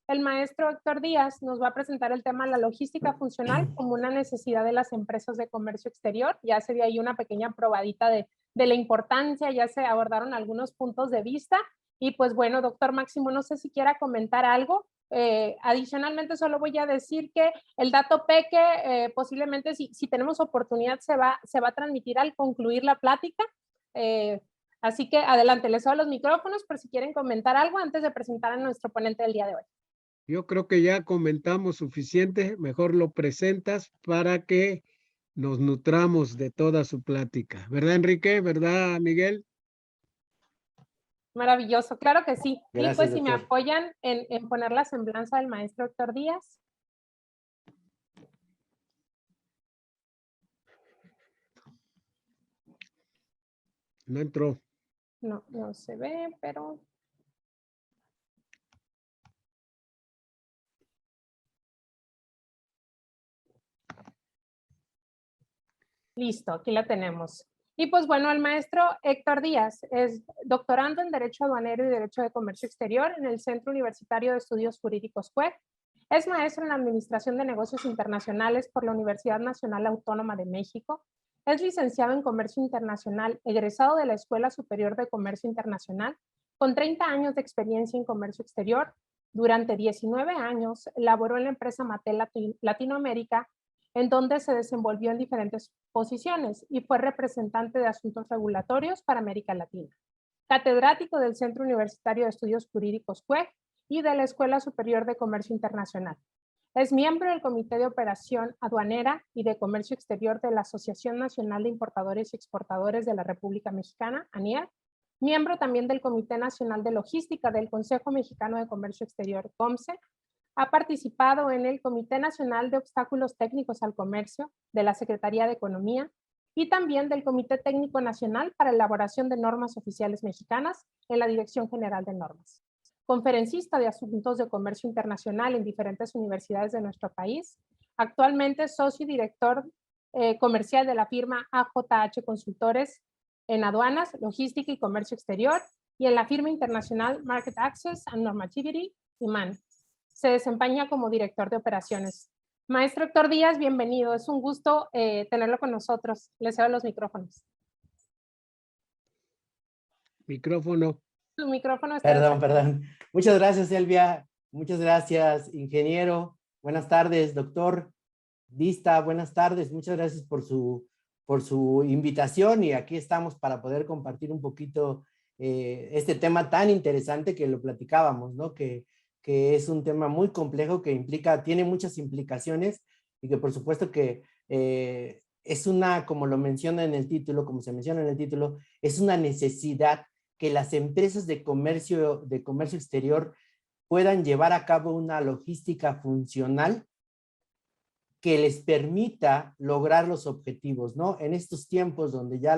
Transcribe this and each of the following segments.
el maestro Héctor Díaz nos va a presentar el tema de la logística funcional como una necesidad de las empresas de comercio exterior. Ya se dio ahí una pequeña probadita de la importancia, ya se abordaron algunos puntos de vista. Y pues bueno, doctor Máximo, no sé si quiera comentar algo. Adicionalmente, solo voy a decir que el dato Peque, posiblemente si tenemos oportunidad, se va a transmitir al concluir la plática. Así que adelante, les doy los micrófonos por si quieren comentar algo antes de presentar a nuestro ponente del día de hoy. Yo creo que ya comentamos suficiente, mejor lo presentas para que nos nutramos de toda su plática. ¿Verdad, Enrique? ¿Verdad, Miguel? Maravilloso, claro que sí. Gracias, y pues si me doctor. apoyan en poner la semblanza del maestro Héctor Díaz. No entró. No se ve, pero... Listo, aquí la tenemos. Y pues bueno, el maestro Héctor Díaz es doctorando en Derecho Aduanero y Derecho de Comercio Exterior en el Centro Universitario de Estudios Jurídicos CUEC. Es maestro en Administración de Negocios Internacionales por la Universidad Nacional Autónoma de México. Es licenciado en Comercio Internacional, egresado de la Escuela Superior de Comercio Internacional, con 30 años de experiencia en comercio exterior. Durante 19 años laboró en la empresa Mattel Latinoamérica, en donde se desenvolvió en diferentes posiciones y fue representante de asuntos regulatorios para América Latina. Catedrático del Centro Universitario de Estudios Jurídicos CUEC y de la Escuela Superior de Comercio Internacional. Es miembro del Comité de Operación Aduanera y de Comercio Exterior de la Asociación Nacional de Importadores y Exportadores de la República Mexicana, ANIER. Miembro también del Comité Nacional de Logística del Consejo Mexicano de Comercio Exterior, COMCE. Ha participado en el Comité Nacional de Obstáculos Técnicos al Comercio de la Secretaría de Economía y también del Comité Técnico Nacional para Elaboración de Normas Oficiales Mexicanas en la Dirección General de Normas. Conferencista de Asuntos de Comercio Internacional en diferentes universidades de nuestro país. Actualmente socio y director comercial de la firma AJH Consultores en Aduanas, Logística y Comercio Exterior y en la firma internacional Market Access and Normativity, IMAN. Se desempeña como director de operaciones. Maestro Héctor Díaz, bienvenido. Es un gusto tenerlo con nosotros. Le cedo los micrófonos. Micrófono. Su micrófono está desactivado. Perdón. Muchas gracias, Elvia. Muchas gracias, ingeniero. Buenas tardes, doctor Dista. Buenas tardes. Muchas gracias por su invitación y aquí estamos para poder compartir un poquito este tema tan interesante que lo platicábamos, ¿no? Que es un tema muy complejo que tiene muchas implicaciones y que por supuesto que es como lo menciona en el título, como se menciona en el título, es una necesidad que las empresas de comercio exterior puedan llevar a cabo una logística funcional que les permita lograr los objetivos, ¿no? En estos tiempos donde ya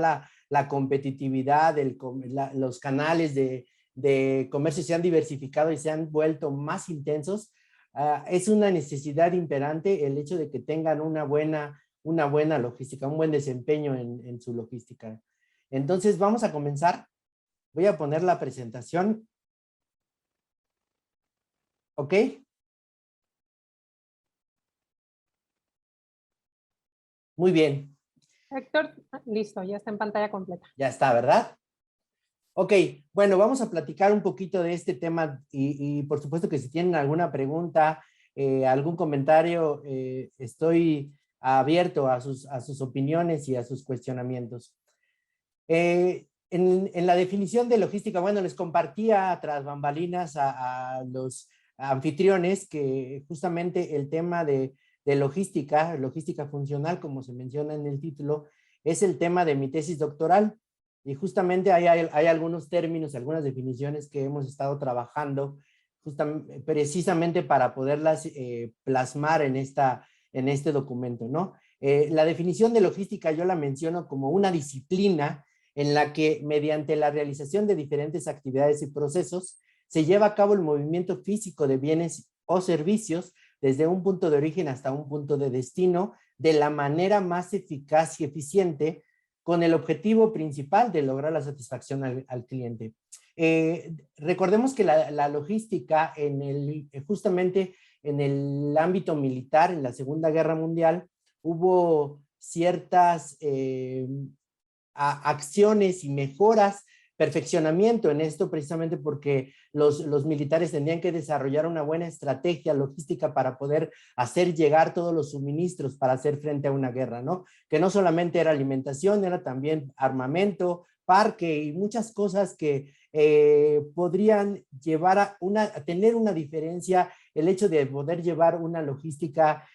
la competitividad, los canales de comercio se han diversificado y se han vuelto más intensos, es una necesidad imperante el hecho de que tengan una buena logística, un buen desempeño en su logística. Entonces vamos a comenzar. Voy a poner la presentación. ¿Ok? Muy bien. Héctor, listo, ya está en pantalla completa. Ya está, ¿verdad? Ok, bueno, vamos a platicar un poquito de este tema y por supuesto que si tienen alguna pregunta, algún comentario, estoy abierto a sus opiniones y a sus cuestionamientos. En la definición de logística, bueno, les compartía tras bambalinas a los anfitriones que justamente el tema de logística funcional, como se menciona en el título, es el tema de mi tesis doctoral. Y justamente hay algunos términos, algunas definiciones que hemos estado trabajando precisamente para poderlas plasmar en este documento, ¿no? La definición de logística yo la menciono como una disciplina en la que mediante la realización de diferentes actividades y procesos se lleva a cabo el movimiento físico de bienes o servicios desde un punto de origen hasta un punto de destino de la manera más eficaz y eficiente con el objetivo principal de lograr la satisfacción al cliente. Recordemos que la logística justamente en el ámbito militar, en la Segunda Guerra Mundial, hubo ciertas acciones y mejoras, perfeccionamiento en esto, precisamente porque los militares tendrían que desarrollar una buena estrategia logística para poder hacer llegar todos los suministros para hacer frente a una guerra, ¿no? Que no solamente era alimentación, era también armamento, parque y muchas cosas que podrían llevar a tener una diferencia, el hecho de poder llevar una logística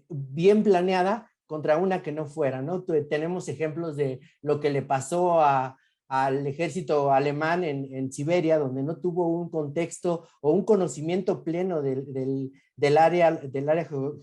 bien planeada contra una que no fuera, ¿no? Tenemos ejemplos de lo que le pasó al ejército alemán en Siberia, donde no tuvo un contexto o un conocimiento pleno del área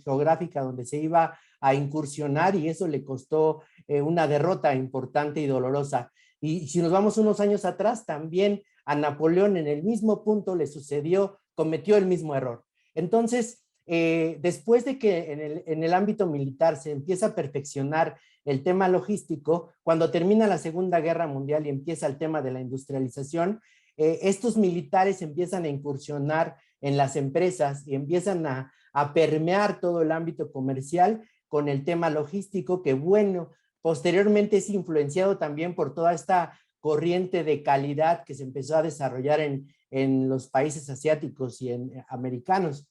geográfica donde se iba a incursionar, y eso le costó una derrota importante y dolorosa. Y si nos vamos unos años atrás, también a Napoleón en el mismo punto le sucedió, cometió el mismo error. Entonces, después de que en el ámbito militar se empieza a perfeccionar el tema logístico, cuando termina la Segunda Guerra Mundial y empieza el tema de la industrialización, estos militares empiezan a incursionar en las empresas y empiezan a permear todo el ámbito comercial con el tema logístico, que bueno, posteriormente es influenciado también por toda esta corriente de calidad que se empezó a desarrollar en los países asiáticos y americanos.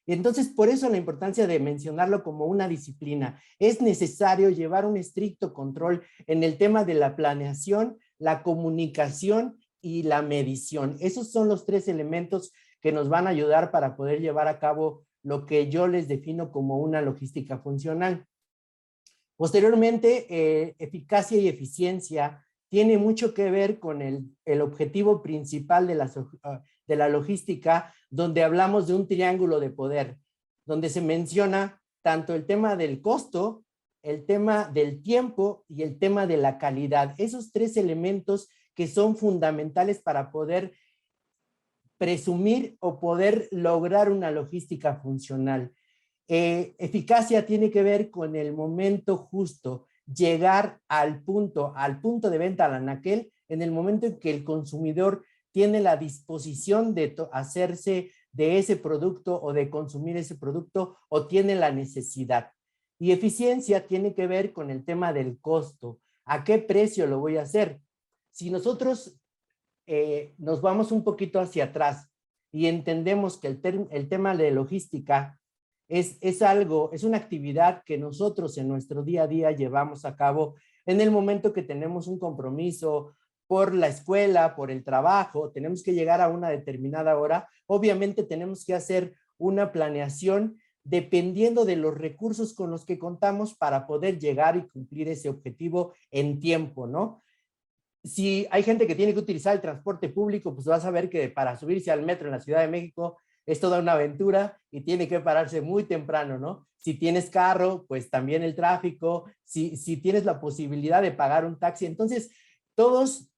Y entonces, por eso la importancia de mencionarlo como una disciplina. Es necesario llevar un estricto control en el tema de la planeación, la comunicación y la medición. Esos son los tres elementos que nos van a ayudar para poder llevar a cabo lo que yo les defino como una logística funcional. Posteriormente, eficacia y eficiencia tiene mucho que ver con el objetivo principal de la logística, donde hablamos de un triángulo de poder, donde se menciona tanto el tema del costo, el tema del tiempo y el tema de la calidad. Esos tres elementos que son fundamentales para poder presumir o poder lograr una logística funcional. Eficacia tiene que ver con el momento justo, llegar al punto de venta, al anaquel, en el momento en que el consumidor tiene la disposición de hacerse de ese producto o de consumir ese producto, o tiene la necesidad. Y eficiencia tiene que ver con el tema del costo. ¿A qué precio lo voy a hacer? Si nosotros nos vamos un poquito hacia atrás y entendemos que el tema de logística es una actividad que nosotros en nuestro día a día llevamos a cabo en el momento que tenemos un compromiso por la escuela, por el trabajo, tenemos que llegar a una determinada hora. Obviamente tenemos que hacer una planeación dependiendo de los recursos con los que contamos para poder llegar y cumplir ese objetivo en tiempo, ¿no? Si hay gente que tiene que utilizar el transporte público, pues vas a ver que para subirse al metro en la Ciudad de México es toda una aventura y tiene que pararse muy temprano, ¿no? Si tienes carro, pues también el tráfico, si tienes la posibilidad de pagar un taxi. Entonces, todos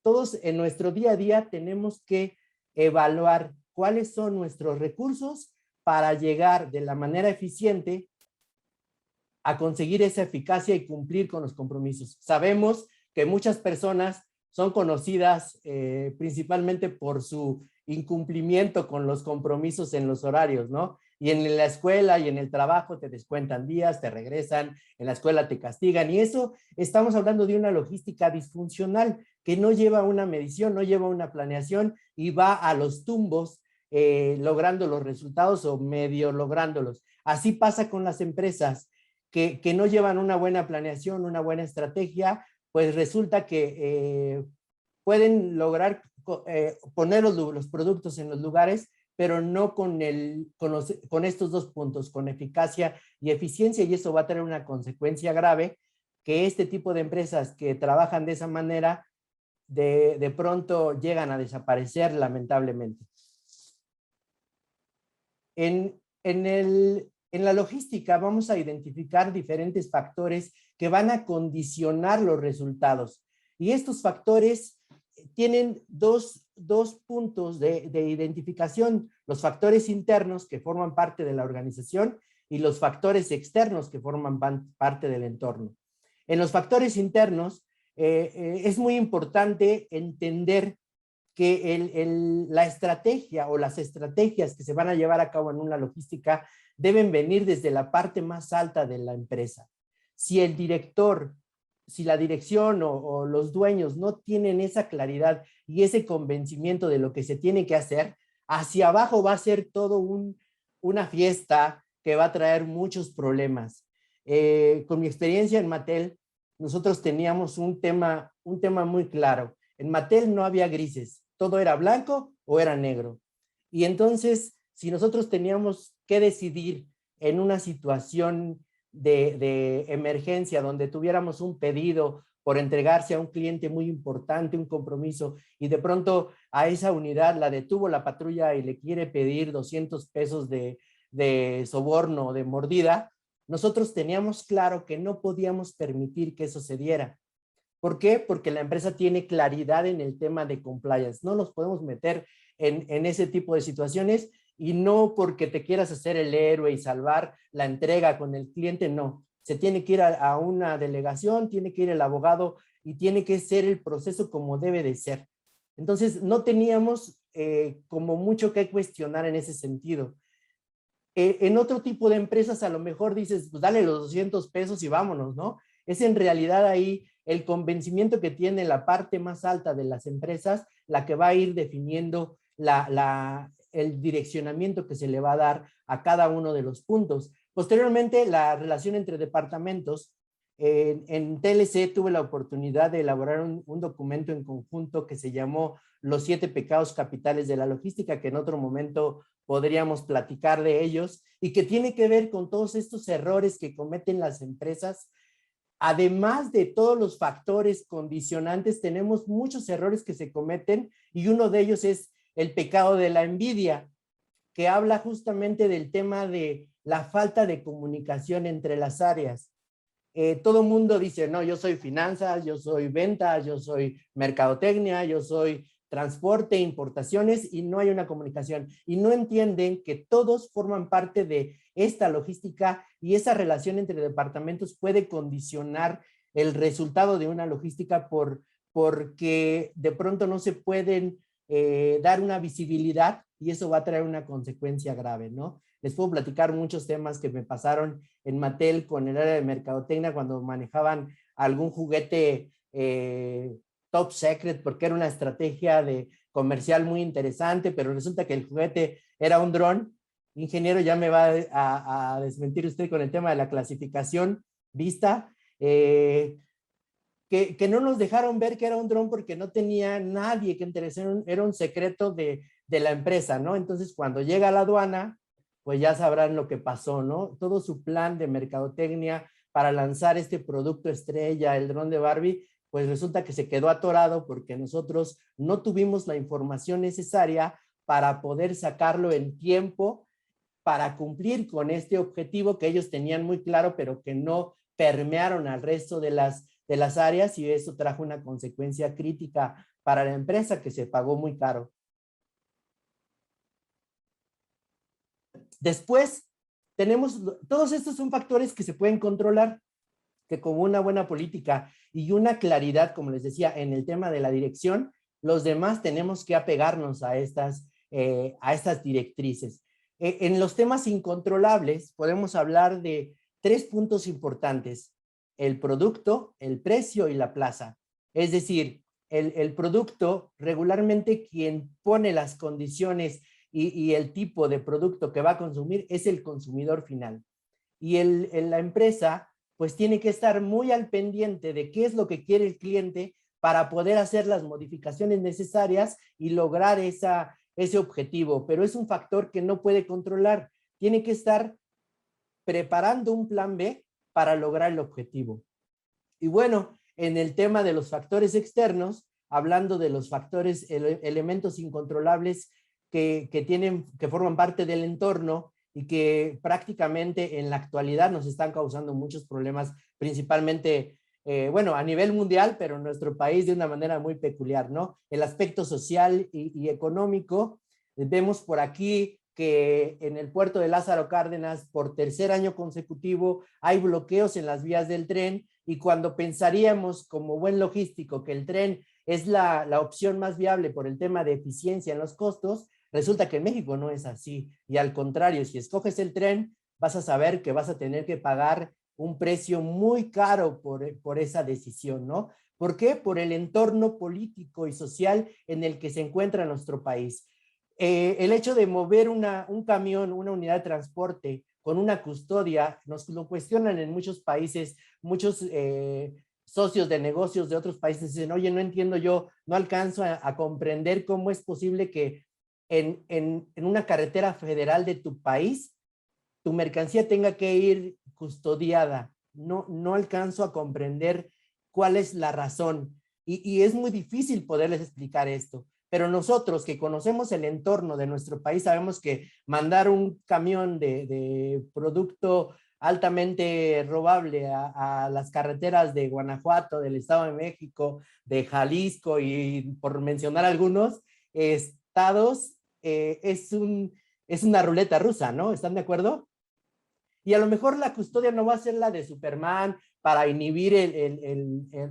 en nuestro día a día tenemos que evaluar cuáles son nuestros recursos para llegar de la manera eficiente a conseguir esa eficacia y cumplir con los compromisos. Sabemos que muchas personas son conocidas principalmente por su incumplimiento con los compromisos en los horarios, ¿no? Y en la escuela y en el trabajo te descuentan días, te regresan, en la escuela te castigan, y eso estamos hablando de una logística disfuncional que no lleva una medición, no lleva una planeación y va a los tumbos logrando los resultados o medio lográndolos. Así pasa con las empresas que no llevan una buena planeación, una buena estrategia, pues resulta que pueden lograr poner los productos en los lugares, pero no con estos dos puntos, con eficacia y eficiencia, y eso va a tener una consecuencia grave, que este tipo de empresas que trabajan de esa manera, de pronto llegan a desaparecer lamentablemente. En la logística vamos a identificar diferentes factores que van a condicionar los resultados, y estos factores tienen dos puntos de identificación: los factores internos que forman parte de la organización y los factores externos que forman parte del entorno. En los factores internos es muy importante entender que la estrategia o las estrategias que se van a llevar a cabo en una logística deben venir desde la parte más alta de la empresa. Si el director, si la dirección o los dueños no tienen esa claridad y ese convencimiento de lo que se tiene que hacer, hacia abajo va a ser todo una fiesta que va a traer muchos problemas. Con mi experiencia en Mattel, nosotros teníamos un tema muy claro. En Mattel no había grises, todo era blanco o era negro. Y entonces, si nosotros teníamos que decidir en una situación de emergencia donde tuviéramos un pedido por entregarse a un cliente muy importante, un compromiso, y de pronto a esa unidad la detuvo la patrulla y le quiere pedir 200 pesos de soborno, de mordida, nosotros teníamos claro que no podíamos permitir que eso se diera. ¿Por qué? Porque la empresa tiene claridad en el tema de compliance. No nos podemos meter en ese tipo de situaciones, y no porque te quieras hacer el héroe y salvar la entrega con el cliente, no. Se tiene que ir a una delegación, tiene que ir el abogado y tiene que ser el proceso como debe de ser. Entonces, no teníamos como mucho que cuestionar en ese sentido. En otro tipo de empresas a lo mejor dices, pues dale los 200 pesos y vámonos, ¿no? Es en realidad ahí el convencimiento que tiene la parte más alta de las empresas la que va a ir definiendo el direccionamiento que se le va a dar a cada uno de los puntos. Posteriormente, la relación entre departamentos. En TLC tuve la oportunidad de elaborar un documento en conjunto que se llamó Los 7 pecados capitales de la logística, que en otro momento podríamos platicar de ellos, y que tiene que ver con todos estos errores que cometen las empresas. Además de todos los factores condicionantes, tenemos muchos errores que se cometen, y uno de ellos es el pecado de la envidia, que habla justamente del tema de la falta de comunicación entre las áreas. Todo el mundo dice, no, yo soy finanzas, yo soy ventas, yo soy mercadotecnia, yo soy transporte, importaciones, y no hay una comunicación. Y no entienden que todos forman parte de esta logística, y esa relación entre departamentos puede condicionar el resultado de una logística porque de pronto no se pueden dar una visibilidad, y eso va a traer una consecuencia grave, ¿no? Les puedo platicar muchos temas que me pasaron en Mattel con el área de mercadotecnia cuando manejaban algún juguete top secret, porque era una estrategia comercial muy interesante, pero resulta que el juguete era un dron. Ingeniero, ya me va a desmentir usted con el tema de la clasificación vista, que no nos dejaron ver que era un dron porque no tenía nadie que interesara, era un secreto de la empresa, ¿no? Entonces, cuando llega a la aduana, pues ya sabrán lo que pasó, ¿no? Todo su plan de mercadotecnia para lanzar este producto estrella, el dron de Barbie, pues resulta que se quedó atorado porque nosotros no tuvimos la información necesaria para poder sacarlo en tiempo para cumplir con este objetivo que ellos tenían muy claro, pero que no permearon al resto de las áreas, y eso trajo una consecuencia crítica para la empresa que se pagó muy caro. Después, todos estos son factores que se pueden controlar, que con una buena política y una claridad, como les decía, en el tema de la dirección, los demás tenemos que apegarnos a estas directrices. En los temas incontrolables podemos hablar de 3 puntos importantes: el producto, el precio y la plaza. Es decir, el producto, regularmente quien pone las condiciones y el tipo de producto que va a consumir es el consumidor final. Y la empresa pues tiene que estar muy al pendiente de qué es lo que quiere el cliente para poder hacer las modificaciones necesarias y lograr ese objetivo. Pero es un factor que no puede controlar. Tiene que estar preparando un plan B para lograr el objetivo. Y bueno, en el tema de los factores externos, hablando de los factores, elementos incontrolables que forman parte del entorno y que prácticamente en la actualidad nos están causando muchos problemas, principalmente, bueno, a nivel mundial, pero en nuestro país de una manera muy peculiar, ¿no? El aspecto social y económico. Vemos por aquí que en el puerto de Lázaro Cárdenas, por 3er año consecutivo, hay bloqueos en las vías del tren, y cuando pensaríamos como buen logístico que el tren es la opción más viable por el tema de eficiencia en los costos, resulta que en México no es así. Y al contrario, si escoges el tren, vas a saber que vas a tener que pagar un precio muy caro por esa decisión, ¿no? ¿Por qué? Por el entorno político y social en el que se encuentra nuestro país. El hecho de mover un camión, una unidad de transporte con una custodia, nos lo cuestionan en muchos países, muchos socios de negocios de otros países dicen, oye, no entiendo yo, no alcanzo a comprender cómo es posible que en una carretera federal de tu país, tu mercancía tenga que ir custodiada. No alcanzo a comprender cuál es la razón. Y es muy difícil poderles explicar esto. Pero nosotros que conocemos el entorno de nuestro país, sabemos que mandar un camión de producto altamente robable a las carreteras de Guanajuato, del Estado de México, de Jalisco y por mencionar algunos estados, es una ruleta rusa, ¿no? ¿Están de acuerdo? Y a lo mejor la custodia no va a ser la de Superman para inhibir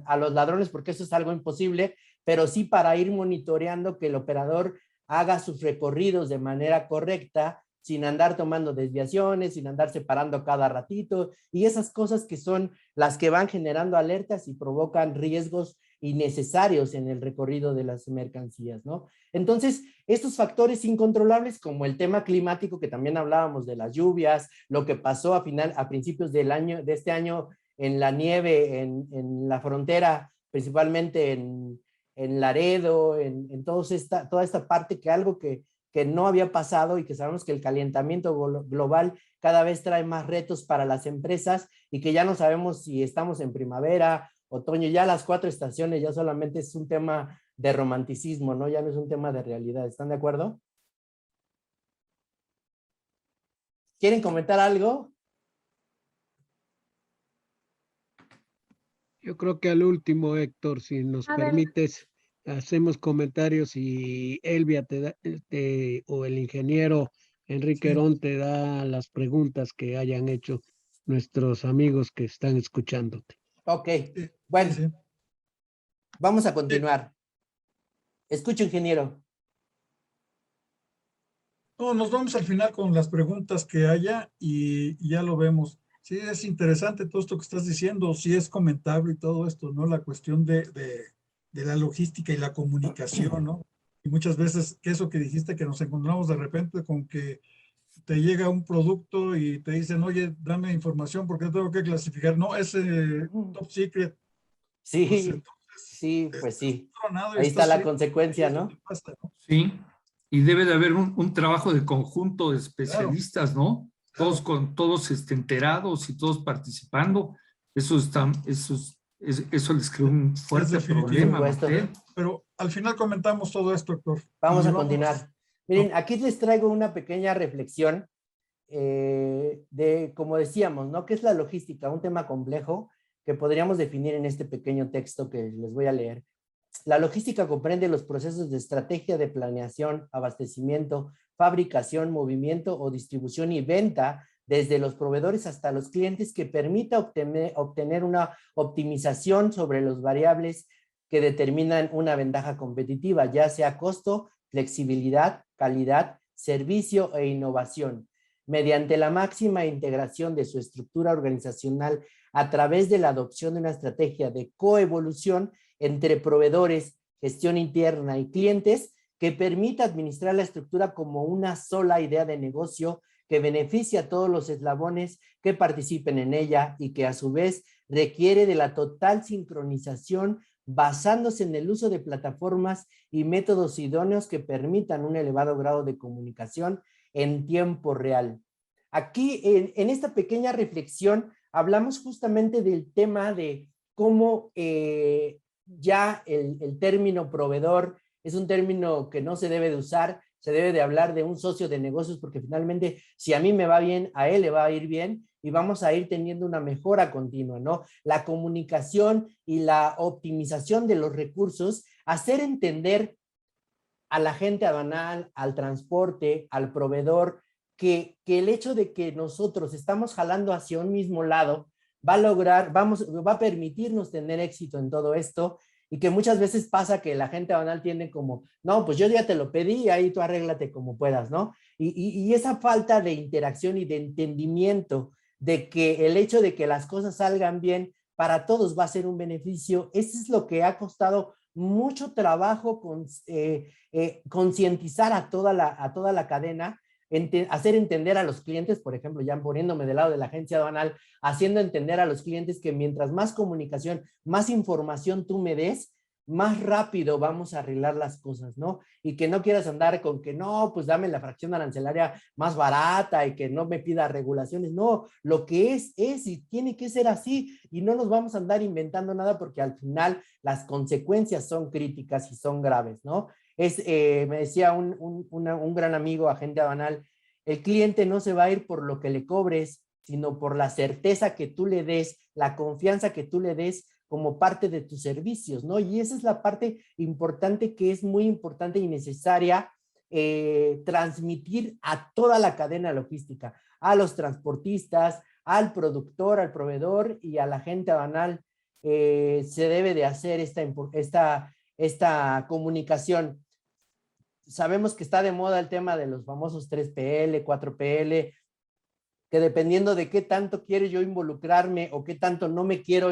a los ladrones, porque eso es algo imposible, pero sí para ir monitoreando que el operador haga sus recorridos de manera correcta, sin andar tomando desviaciones, sin andar separando cada ratito, y esas cosas que son las que van generando alertas y provocan riesgos innecesarios en el recorrido de las mercancías, ¿no? Entonces, estos factores incontrolables, como el tema climático, que también hablábamos de las lluvias, lo que pasó a principios de este año en la nieve, en la frontera, principalmente en Laredo, en toda esta parte, que algo que no había pasado y que sabemos que el calentamiento global cada vez trae más retos para las empresas y que ya no sabemos si estamos en primavera, otoño, ya las 4 estaciones ya solamente es un tema de romanticismo, ¿no? Ya no es un tema de realidad. ¿Están de acuerdo? ¿Quieren comentar algo? Yo creo que al último, Héctor, si nos Adelante. permites, hacemos comentarios y Elvia o el ingeniero Enrique Sí. Herón te da las preguntas que hayan hecho nuestros amigos que están escuchándote. Ok, Sí, bueno, sí. vamos a continuar. Escucho, ingeniero. No, nos vamos al final con las preguntas que haya y ya lo vemos. Sí, es interesante todo esto que estás diciendo, sí es comentable y todo esto, ¿no? La cuestión de la logística y la comunicación, ¿no? Y muchas veces, que eso que dijiste, que nos encontramos de repente con que te llega un producto y te dicen, oye, dame información porque tengo que clasificar. No, es top secret. Pues Sí, entonces, sí, pues estás sí. tronado y Ahí está estás la frío, y consecuencia, es lo ¿no? que pasa, ¿no? Sí, y debe de haber un trabajo de conjunto de Claro, especialistas, ¿no? Todos claro. todos enterados y todos participando. Eso les creó un Es fuerte Por problema, definitivo. supuesto. Martel. Pero al final comentamos todo esto, Héctor. Vamos Y a vamos, continuar. Miren, aquí les traigo una pequeña reflexión como decíamos, ¿no? ¿Qué es la logística? Un tema complejo que podríamos definir en este pequeño texto que les voy a leer. La logística comprende los procesos de estrategia de planeación, abastecimiento, fabricación, movimiento o distribución y venta desde los proveedores hasta los clientes que permita obtener una optimización sobre los variables que determinan una ventaja competitiva, ya sea costo, flexibilidad, calidad, servicio e innovación, mediante la máxima integración de su estructura organizacional a través de la adopción de una estrategia de coevolución entre proveedores, gestión interna y clientes que permita administrar la estructura como una sola idea de negocio que beneficie a todos los eslabones que participen en ella y que a su vez requiere de la total sincronización basándose en el uso de plataformas y métodos idóneos que permitan un elevado grado de comunicación en tiempo real. Aquí, en esta pequeña reflexión, hablamos justamente del tema de cómo ya el término proveedor es un término que no se debe de usar, se debe de hablar de un socio de negocios, porque finalmente, si a mí me va bien, a él le va a ir bien, y vamos a ir teniendo una mejora continua, ¿no? La comunicación y la optimización de los recursos, hacer entender a la gente aduanal, al transporte, al proveedor, que el hecho de que nosotros estamos jalando hacia un mismo lado va a permitirnos tener éxito en todo esto, y que muchas veces pasa que la gente banal tiende como, no, pues yo ya te lo pedí, ahí tú arréglate como puedas, ¿no? Y esa falta de interacción y de entendimiento de que el hecho de que las cosas salgan bien para todos va a ser un beneficio, eso es lo que ha costado mucho trabajo concientizar a toda la cadena, hacer entender a los clientes, por ejemplo, ya poniéndome del lado de la agencia aduanal, haciendo entender a los clientes que mientras más comunicación, más información tú me des, más rápido vamos a arreglar las cosas, ¿no? Y que no quieras andar con que no, pues dame la fracción arancelaria más barata y que no me pida regulaciones. No, lo que es y tiene que ser así, y no nos vamos a andar inventando nada porque al final las consecuencias son críticas y son graves, ¿no? Me decía un gran amigo, agente aduanal, el cliente no se va a ir por lo que le cobres, sino por la certeza que tú le des, la confianza que tú le des como parte de tus servicios, ¿no? Y esa es la parte importante, que es muy importante y necesaria transmitir a toda la cadena logística, a los transportistas, al productor, al proveedor y a la gente aduanal. Se debe de hacer esta comunicación. Sabemos que está de moda el tema de los famosos 3PL, 4PL, que dependiendo de qué tanto quiero yo involucrarme o qué tanto no me quiero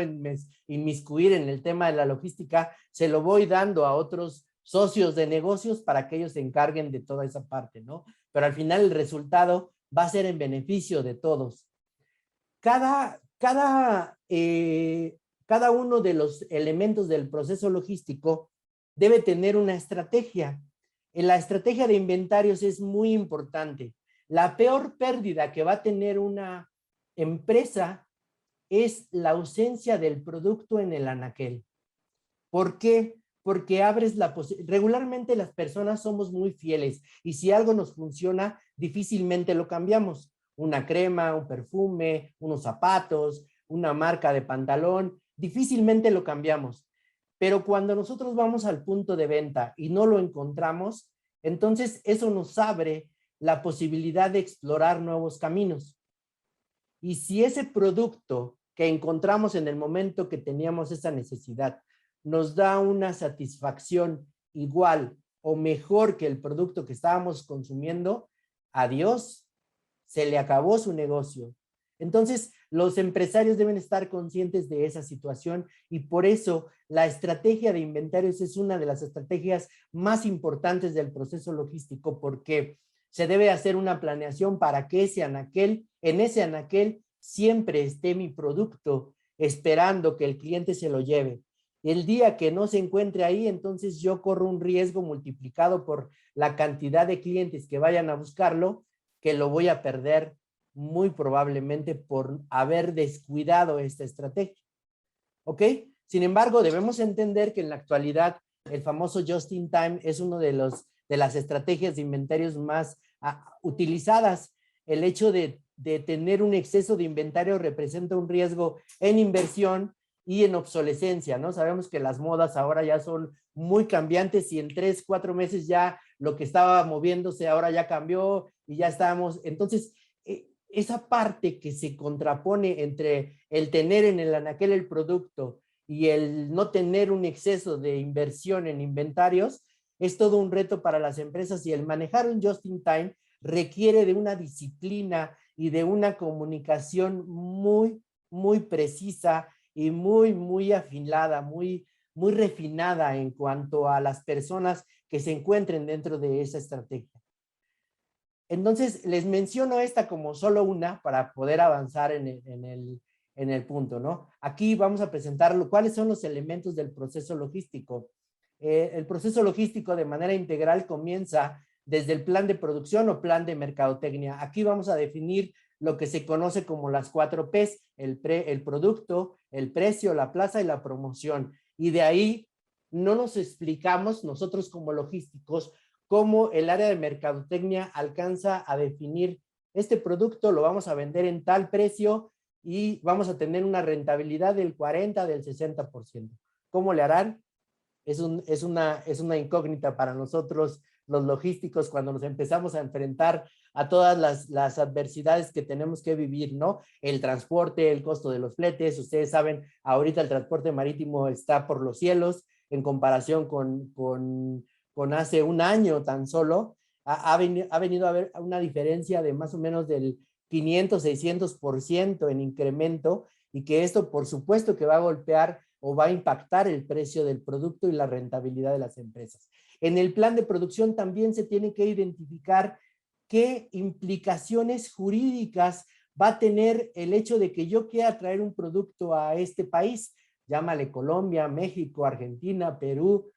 inmiscuir en el tema de la logística, se lo voy dando a otros socios de negocios para que ellos se encarguen de toda esa parte, ¿no? Pero al final el resultado va a ser en beneficio de todos. Cada uno de los elementos del proceso logístico debe tener una estrategia. La estrategia de inventarios es muy importante. La peor pérdida que va a tener una empresa es la ausencia del producto en el anaquel. ¿Por qué? Porque abres la posibilidad. Regularmente las personas somos muy fieles y si algo nos funciona, difícilmente lo cambiamos. Una crema, un perfume, unos zapatos, una marca de pantalón, difícilmente lo cambiamos. Pero cuando nosotros vamos al punto de venta y no lo encontramos, entonces eso nos abre la posibilidad de explorar nuevos caminos. Y si ese producto que encontramos en el momento que teníamos esa necesidad nos da una satisfacción igual o mejor que el producto que estábamos consumiendo, adiós, se le acabó su negocio. Entonces, los empresarios deben estar conscientes de esa situación y por eso la estrategia de inventarios es una de las estrategias más importantes del proceso logístico, porque se debe hacer una planeación para que en ese anaquel siempre esté mi producto esperando que el cliente se lo lleve. El día que no se encuentre ahí, entonces yo corro un riesgo multiplicado por la cantidad de clientes que vayan a buscarlo, que lo voy a perder muy probablemente por haber descuidado esta estrategia. ¿Ok? Sin embargo, debemos entender que en la actualidad el famoso just in time es uno de las estrategias de inventarios más utilizadas. El hecho de tener un exceso de inventario representa un riesgo en inversión y en obsolescencia, ¿no? Sabemos que las modas ahora ya son muy cambiantes y en 3, 4 meses ya lo que estaba moviéndose ahora ya cambió y ya estamos. Entonces, esa parte que se contrapone entre el tener en el anaquel el producto y el no tener un exceso de inversión en inventarios es todo un reto para las empresas, y el manejar un just in time requiere de una disciplina y de una comunicación muy, muy precisa y muy, muy afilada, muy, muy refinada en cuanto a las personas que se encuentren dentro de esa estrategia. Entonces, les menciono esta como solo una para poder avanzar en el punto, ¿no? Aquí vamos a presentar cuáles son los elementos del proceso logístico. El proceso logístico de manera integral comienza desde el plan de producción o plan de mercadotecnia. Aquí vamos a definir lo que se conoce como las 4 P's, el producto, el precio, la plaza y la promoción. Y de ahí no nos explicamos nosotros como logísticos cómo el área de mercadotecnia alcanza a definir este producto, lo vamos a vender en tal precio y vamos a tener una rentabilidad del 40, del 60%. ¿Cómo le harán? Es una incógnita para nosotros los logísticos cuando nos empezamos a enfrentar a todas las adversidades que tenemos que vivir, ¿no? El transporte, el costo de los fletes. Ustedes saben, ahorita el transporte marítimo está por los cielos en comparación con hace un año tan solo. Ha venido a haber una diferencia de más o menos del 500, 600% en incremento, y que esto por supuesto que va a golpear o va a impactar el precio del producto y la rentabilidad de las empresas. En el plan de producción también se tiene que identificar qué implicaciones jurídicas va a tener el hecho de que yo quiera traer un producto a este país, llámale Colombia, México, Argentina, Perú,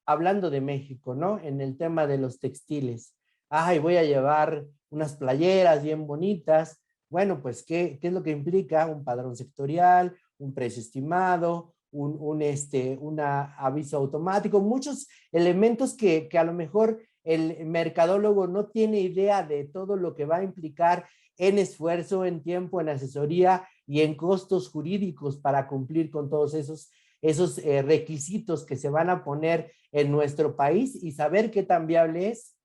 hablando de México, ¿no? En el tema de los textiles. Ay, voy a llevar unas playeras bien bonitas. Bueno, pues, ¿qué es lo que implica? Un padrón sectorial, un precio estimado, un aviso automático, muchos elementos que a lo mejor el mercadólogo no tiene idea de todo lo que va a implicar en esfuerzo, en tiempo, en asesoría y en costos jurídicos para cumplir con todos esos requisitos que se van a poner en nuestro país y saber qué tan viable es.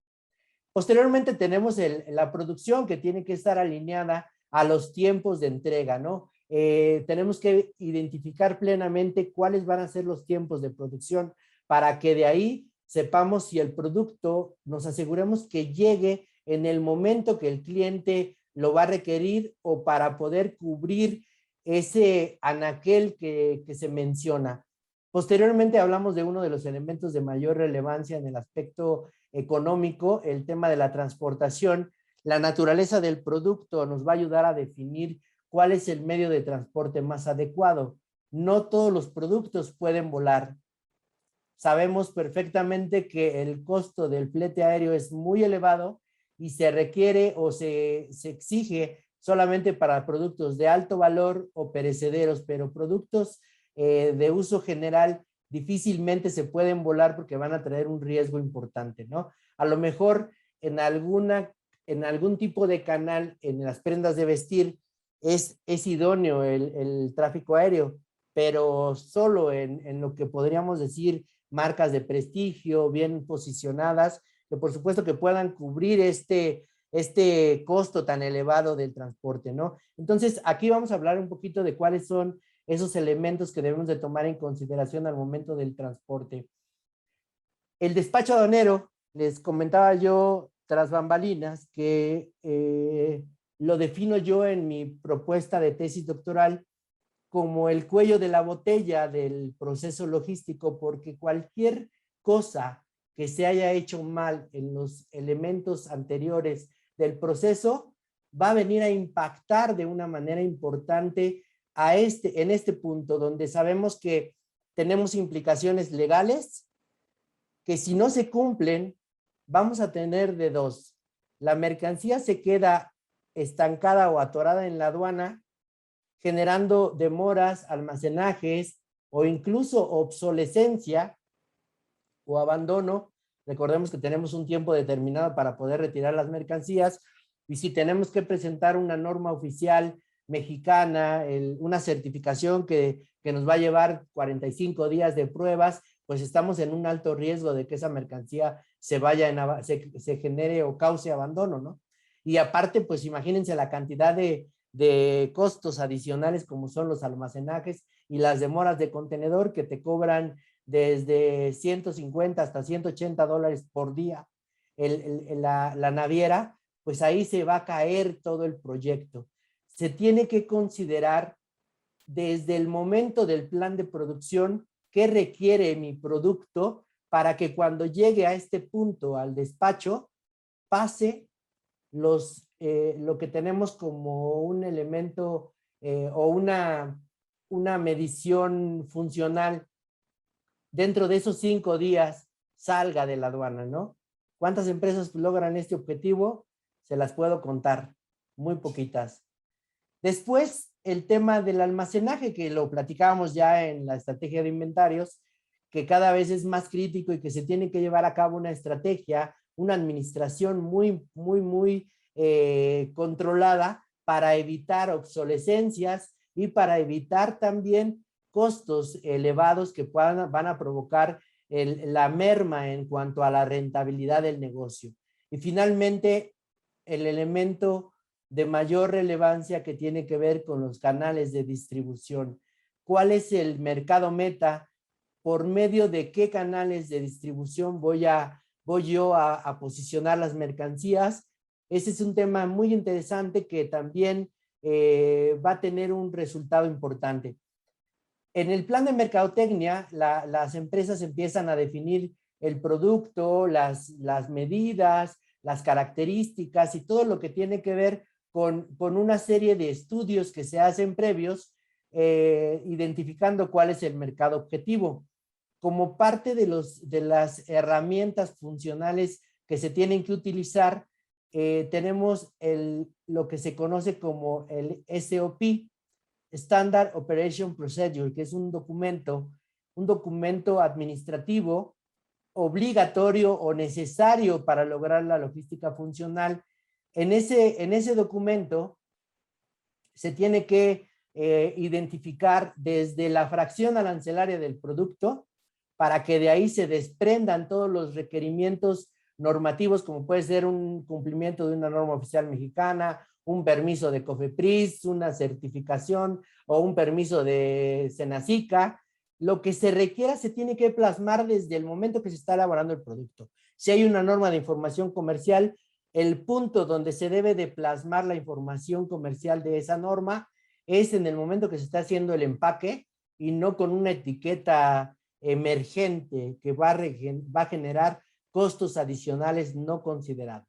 Posteriormente tenemos la producción, que tiene que estar alineada a los tiempos de entrega, ¿no? Tenemos que identificar plenamente cuáles van a ser los tiempos de producción para que de ahí sepamos si el producto, nos aseguremos que llegue en el momento que el cliente lo va a requerir, o para poder cubrir ese anaquel que se menciona. Posteriormente hablamos de uno de los elementos de mayor relevancia en el aspecto económico, el tema de la transportación. La naturaleza del producto nos va a ayudar a definir cuál es el medio de transporte más adecuado. No todos los productos pueden volar. Sabemos perfectamente que el costo del flete aéreo es muy elevado y se requiere o se exige solamente para productos de alto valor o perecederos, pero productos de uso general difícilmente se pueden volar porque van a traer un riesgo importante, ¿no? A lo mejor en algún tipo de canal, en las prendas de vestir, es idóneo el tráfico aéreo, pero solo en lo que podríamos decir marcas de prestigio, bien posicionadas, que por supuesto que puedan cubrir este costo tan elevado del transporte, ¿no? Entonces, aquí vamos a hablar un poquito de cuáles son esos elementos que debemos de tomar en consideración al momento del transporte. El despacho aduanero, les comentaba yo tras bambalinas que lo defino yo en mi propuesta de tesis doctoral como el cuello de la botella del proceso logístico, porque cualquier cosa que se haya hecho mal en los elementos anteriores del proceso va a venir a impactar de una manera importante en este punto, donde sabemos que tenemos implicaciones legales que, si no se cumplen, vamos a tener de dos. La mercancía se queda estancada o atorada en la aduana, generando demoras, almacenajes o incluso obsolescencia o abandono. Recordemos que tenemos un tiempo determinado para poder retirar las mercancías, y si tenemos que presentar una norma oficial mexicana, una certificación que nos va a llevar 45 días de pruebas, pues estamos en un alto riesgo de que esa mercancía se genere o cause abandono, ¿no? Y aparte, pues imagínense la cantidad de costos adicionales como son los almacenajes y las demoras de contenedor, que te cobran desde 150 hasta $180 por día la naviera. Pues ahí se va a caer todo el proyecto. Se tiene que considerar desde el momento del plan de producción qué requiere mi producto para que cuando llegue a este punto al despacho pase lo que tenemos como un elemento o una medición funcional. Dentro de esos 5 días salga de la aduana, ¿no? ¿Cuántas empresas logran este objetivo? Se las puedo contar, muy poquitas. Después, el tema del almacenaje, que lo platicábamos ya en la estrategia de inventarios, que cada vez es más crítico y que se tiene que llevar a cabo una estrategia, una administración muy controlada para evitar obsolescencias y para evitar también costos elevados que van a provocar la merma en cuanto a la rentabilidad del negocio. Y finalmente, el elemento de mayor relevancia que tiene que ver con los canales de distribución. ¿Cuál es el mercado meta? ¿Por medio de qué canales de distribución voy yo a posicionar las mercancías? Ese es un tema muy interesante que también va a tener un resultado importante. En el plan de mercadotecnia, las empresas empiezan a definir el producto, las medidas, las características y todo lo que tiene que ver con una serie de estudios que se hacen previos, identificando cuál es el mercado objetivo. Como parte de las herramientas funcionales que se tienen que utilizar, tenemos lo que se conoce como el SOP, Standard Operation Procedure, que es un documento administrativo obligatorio o necesario para lograr la logística funcional. En ese documento se tiene que identificar desde la fracción arancelaria del producto, para que de ahí se desprendan todos los requerimientos normativos, como puede ser un cumplimiento de una norma oficial mexicana, un permiso de COFEPRIS, una certificación o un permiso de Senacica. Lo que se requiera se tiene que plasmar desde el momento que se está elaborando el producto. Si hay una norma de información comercial, el punto donde se debe de plasmar la información comercial de esa norma es en el momento que se está haciendo el empaque y no con una etiqueta emergente que va a generar costos adicionales no considerados.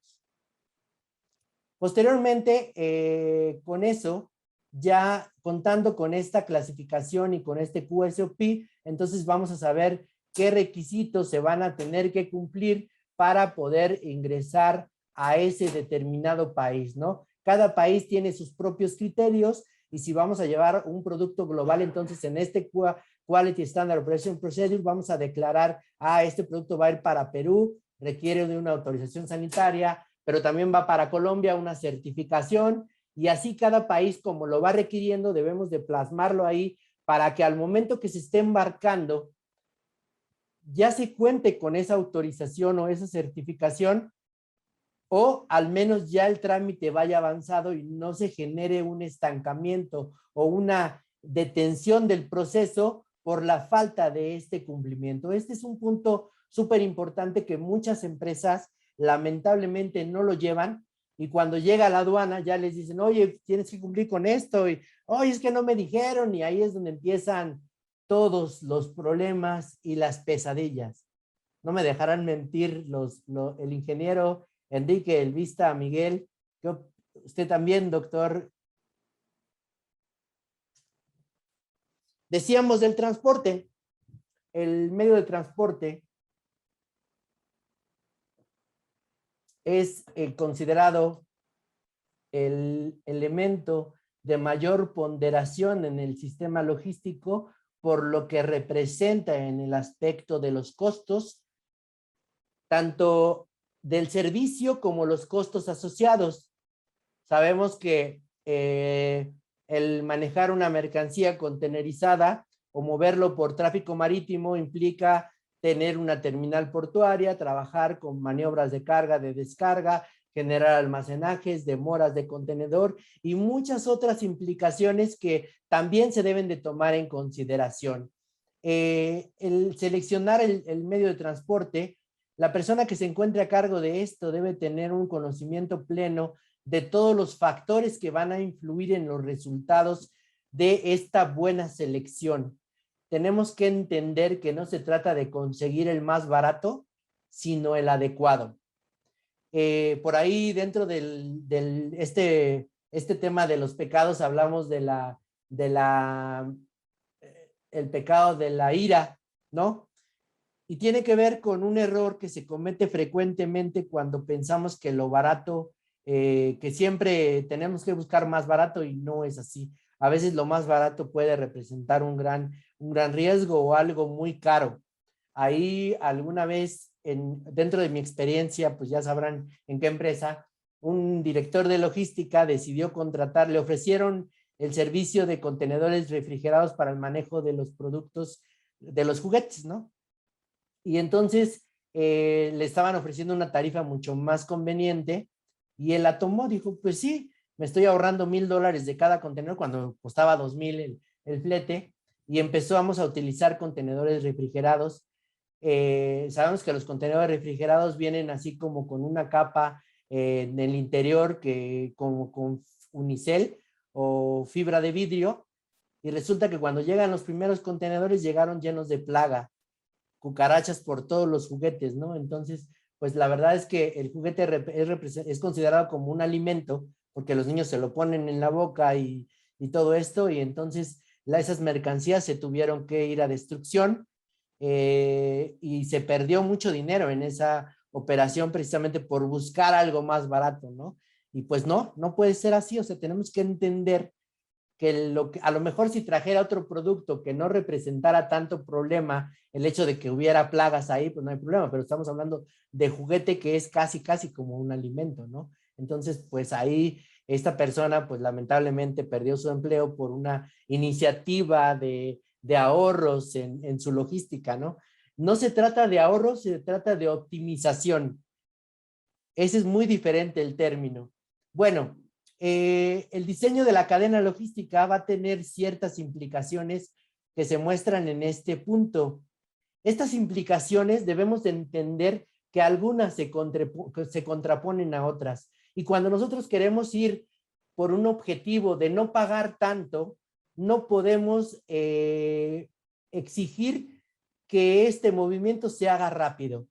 Posteriormente, con eso, ya contando con esta clasificación y con este QSOP, entonces vamos a saber qué requisitos se van a tener que cumplir para poder ingresar a ese determinado país, ¿no? Cada país tiene sus propios criterios y si vamos a llevar un producto global, entonces en este Quality Standard Operation Procedure vamos a declarar, este producto va a ir para Perú, requiere de una autorización sanitaria, pero también va para Colombia una certificación, y así cada país como lo va requiriendo debemos de plasmarlo ahí para que al momento que se esté embarcando ya se cuente con esa autorización o esa certificación, o al menos ya el trámite vaya avanzado y no se genere un estancamiento o una detención del proceso por la falta de este cumplimiento. Este es un punto súper importante que muchas empresas lamentablemente no lo llevan, y cuando llega a la aduana ya les dicen, oye, tienes que cumplir con esto, y oye, es que no me dijeron, y ahí es donde empiezan todos los problemas y las pesadillas. No me dejarán mentir el ingeniero Enrique, Elvista, Miguel, usted también, doctor. Decíamos del transporte, el medio de transporte es considerado el elemento de mayor ponderación en el sistema logístico por lo que representa en el aspecto de los costos, tanto del servicio como los costos asociados. Sabemos que el manejar una mercancía contenerizada o moverlo por tráfico marítimo implica tener una terminal portuaria, trabajar con maniobras de carga, de descarga, generar almacenajes, demoras de contenedor y muchas otras implicaciones que también se deben de tomar en consideración. El seleccionar el medio de transporte, la persona que se encuentre a cargo de esto debe tener un conocimiento pleno de todos los factores que van a influir en los resultados de esta buena selección. Tenemos que entender que no se trata de conseguir el más barato, sino el adecuado. Por ahí dentro este tema de los pecados hablamos el pecado de la ira, ¿no? Y tiene que ver con un error que se comete frecuentemente cuando pensamos que lo barato, que siempre tenemos que buscar más barato, y no es así. A veces lo más barato puede representar un gran riesgo o algo muy caro. Ahí alguna vez, dentro de mi experiencia, pues ya sabrán en qué empresa, un director de logística decidió contratar, le ofrecieron el servicio de contenedores refrigerados para el manejo de los productos, de los juguetes, ¿no? Y entonces le estaban ofreciendo una tarifa mucho más conveniente y él la tomó, dijo, pues sí, me estoy ahorrando $1,000 de cada contenedor cuando costaba 2,000 el flete, y empezamos a utilizar contenedores refrigerados. Sabemos que los contenedores refrigerados vienen así como con una capa en el interior que como con unicel o fibra de vidrio, y resulta que cuando llegan los primeros contenedores llegaron llenos de plaga, cucarachas por todos los juguetes, ¿no? Entonces, pues la verdad es que el juguete es considerado como un alimento porque los niños se lo ponen en la boca y todo esto, y entonces esas mercancías se tuvieron que ir a destrucción, y se perdió mucho dinero en esa operación precisamente por buscar algo más barato, ¿no? Y pues no puede ser así, o sea, tenemos que entender que a lo mejor si trajera otro producto que no representara tanto problema, el hecho de que hubiera plagas ahí, pues no hay problema, pero estamos hablando de juguete que es casi como un alimento, ¿no? Entonces, pues ahí esta persona, pues lamentablemente perdió su empleo por una iniciativa de ahorros en su logística, ¿no? No se trata de ahorros, se trata de optimización. Ese es muy diferente el término. Bueno, el diseño de la cadena logística va a tener ciertas implicaciones que se muestran en este punto. Estas implicaciones debemos de entender que algunas se contraponen a otras. Y cuando nosotros queremos ir por un objetivo de no pagar tanto, no podemos exigir que este movimiento se haga rápido.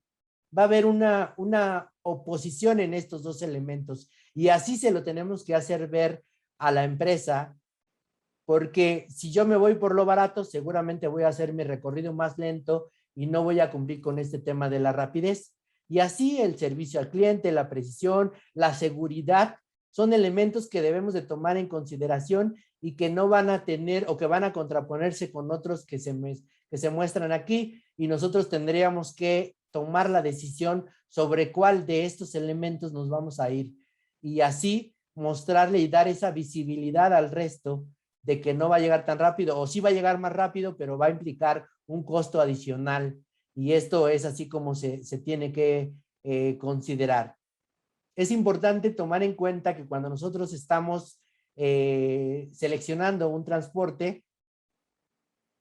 Va a haber una oposición en estos dos elementos, y así se lo tenemos que hacer ver a la empresa, porque si yo me voy por lo barato, seguramente voy a hacer mi recorrido más lento y no voy a cumplir con este tema de la rapidez. Y así el servicio al cliente, la precisión, la seguridad, son elementos que debemos de tomar en consideración y que no van a tener o que van a contraponerse con otros que se muestran aquí, y nosotros tendríamos que tomar la decisión sobre cuál de estos elementos nos vamos a ir, y así mostrarle y dar esa visibilidad al resto de que no va a llegar tan rápido, o sí va a llegar más rápido, pero va a implicar un costo adicional, y esto es así como se tiene que considerar. Es importante tomar en cuenta que cuando nosotros estamos seleccionando un transporte,